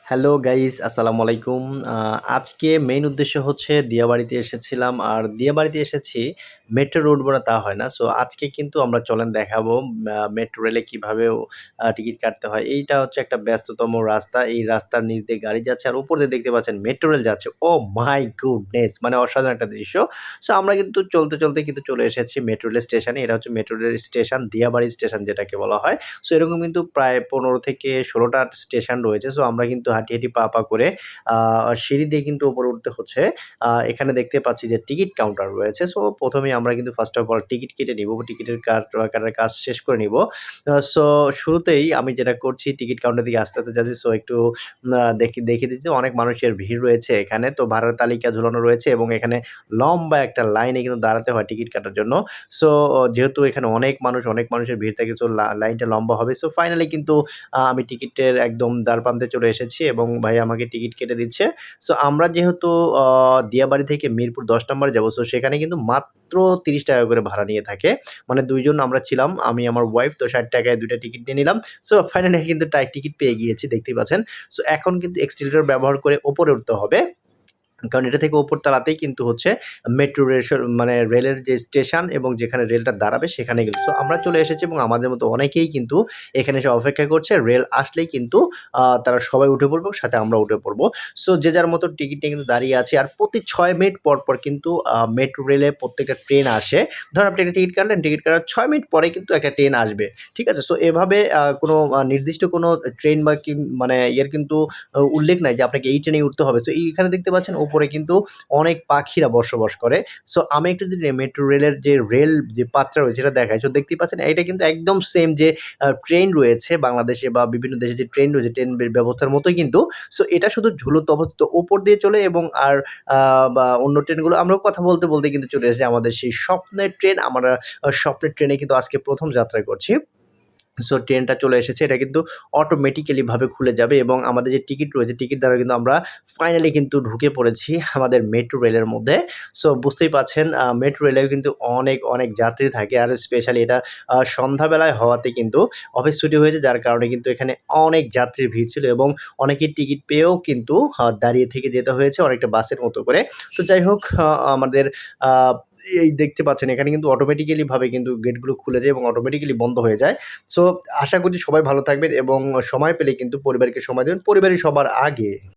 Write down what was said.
Hello guys, আসসালামু আলাইকুম। আজকে মেইন উদ্দেশ্য হচ্ছে দিয়াবাড়িতে এসেছিলাম। আর দিয়াবাড়িতে এসেছি মেট্রো রোড বলে তা হয় না। সো আজকে কিন্তু আমরা চলেন দেখাবো মেট্রো রেলে কিভাবে টিকিট কাটতে হয়। এইটা হচ্ছে একটা ব্যস্ততম রাস্তা। এই রাস্তার নিচ দিয়ে গাড়ি যাচ্ছে আর উপর দিয়ে দেখতে পাচ্ছেন মেট্রো রেল যাচ্ছে। ওহ মাই গুডনেস! মানে অসাধারণ একটা দৃশ্য। সো আমরা কিন্তু চলতে কিন্তু চলে এসেছি মেট্রো রেল স্টেশনে। এটা হচ্ছে metro rail station, Diabari station যেটাকে বলা হয়। সো এরকম কিন্তু প্রায় ১৫ থেকে ১৬ টা স্টেশন রয়েছে। সো আমরা কিন্তু হাঁটি পা করে সিঁড়ি দিয়ে কিন্তু উপরে উঠতে হচ্ছে। এখানে দেখতে পাচ্ছি যে টিকিট কাউন্টার রয়েছে। সো ১ম এই আমরা কিন্তু ফার্স্ট অফ অল টিকিট কেটে নিবো। টিকিটের কাটার কাজ শেষ করে নিবো। সো শুরুতেই আমি যেটা করছি টিকিট কাউন্টার দিকে আস্তে যাচ্ছি। সো একটু দেখিয়ে দিচ্ছি অনেক মানুষের ভিড় রয়েছে এখানে। তো ভাড়ার তালিকা ঝুলানো রয়েছে এবং এখানে লম্বা একটা লাইনে কিন্তু দাঁড়াতে হয় টিকিট কাটার জন্য। সো যেহেতু এখানে অনেক মানুষের ভিড় থাকে, সো লাইনটা লম্বা হবে। সো ফাইনালি কিন্তু আমি টিকিটের একদম দ্বারপ্রান্তে চলে এসেছি এবং ভাই আমাকে টিকিট কেটে দিচ্ছে। সো আমরা যেহেতু আ দিয়াবাড়ি থেকে মিরপুর ১০ নম্বরে যাবো, সো সেখানে কিন্তু মাত্র ৳৩০ করে ভাড়া নিয়ে থাকে। মানে ২ জন আমরা ছিলাম, আমি আমার ওয়াইফ। তো ৳৬০ য় ২ টা টিকিট নিয়ে নিলাম। সো ফাইনালি কিন্তু টিকিট পেয়ে গিয়েছি, দেখতেই পাচ্ছেন। সো এখন কিন্তু এক্সেলেটর ব্যবহার করে উপরে উঠতে হবে। কারণ এটা থেকে উপরতলাতেই কিন্তু হচ্ছে মেট্রো মানে রেলের যে স্টেশন এবং যেখানে রেলটা দাঁড়াবে সেখানে কিন্তু। সো আমরা চলে এসেছি এবং আমাদের মতো অনেকেই কিন্তু এখানে এসে অপেক্ষা করছে। রেল আসলেই কিন্তু তারা সবাই উঠে পড়বে, সাথে আমরা উঠে পড়ব। সো যে যার মতো টিকিট নিয়ে কিন্তু দাঁড়িয়ে আছি। আর প্রতি ৬ মিনিট পর কিন্তু মেট্রো রেলে প্রত্যেকটা ট্রেন আসে। ধরুন আপনি একটা টিকিট কাটলেন, টিকিট কাটার ৬ মিনিট পরে কিন্তু একটা ট্রেন আসবে। ঠিক আছে? সো এভাবে কোনো নির্দিষ্ট কোনো ট্রেন বা মানে ইয়ের কিন্তু উল্লেখ নাই যে আপনাকে এই ট্রেনেই উঠতে হবে। সো এইখানে দেখতে পাচ্ছেন উপরে কিন্তু অনেক পাখিরা বসবাস করে। সো আমি একটু যদি মেট্রো রেলের যে যে পাত্রা রয়েছে সেটা দেখাই। সো দেখতেই পাচ্ছেন এটা কিন্তু একদম সেম যে ট্রেন রয়েছে বাংলাদেশে বা বিভিন্ন দেশে যে ট্রেন রয়েছে, ট্রেন ব্যবস্থার মতোই কিন্তু। সো এটা শুধু ঝুলন্ত অবস্থিত উপর দিয়ে চলে এবং আর আ বা অন্য ট্রেনগুলো আমরাও কথা বলতে কিন্তু চলে এসেছি আমাদের সেই স্বপ্নের ট্রেন। আমরা স্বপ্নের ট্রেনে কিন্তু আজকে ১ম যাত্রা করছি। সো ট্রেনটা চলে এসেছে। এটা কিন্তু অটোমেটিক্যালি ভাবে খুলে যাবে এবং আমাদের যে টিকিট রয়েছে, টিকিট দ্বারা কিন্তু আমরা ফাইনালি কিন্তু ঢুকে পড়েছি আমাদের মেট্রো রেলের মধ্যে। সো বুঝতেই পারছেন মেট্রো রেলেও কিন্তু অনেক যাত্রী থাকে। আর স্পেশালি এটা সন্ধ্যাবেলায় হওয়াতে কিন্তু অফিস ছুটি হয়েছে, যার কারণে কিন্তু এখানে অনেক যাত্রীর ভিড় ছিল এবং অনেকেই টিকিট পেয়েও কিন্তু দাঁড়িয়ে থেকে যেতে হয়েছে অনেকটা বাসের মতো করে। তো যাই হোক, আমাদের আ এই দেখতে পাচ্ছেন এখানে কিন্তু অটোমেটিক্যালি ভাবে কিন্তু গেটগুলো খুলে যায় এবং অটোমেটিক্যালি বন্ধ হয়ে যায়। সো আশা করছি সবাই ভালো থাকবেন এবং সময় পেলে কিন্তু পরিবারকে সময় দেবেন। পরিবারই সবার আগে।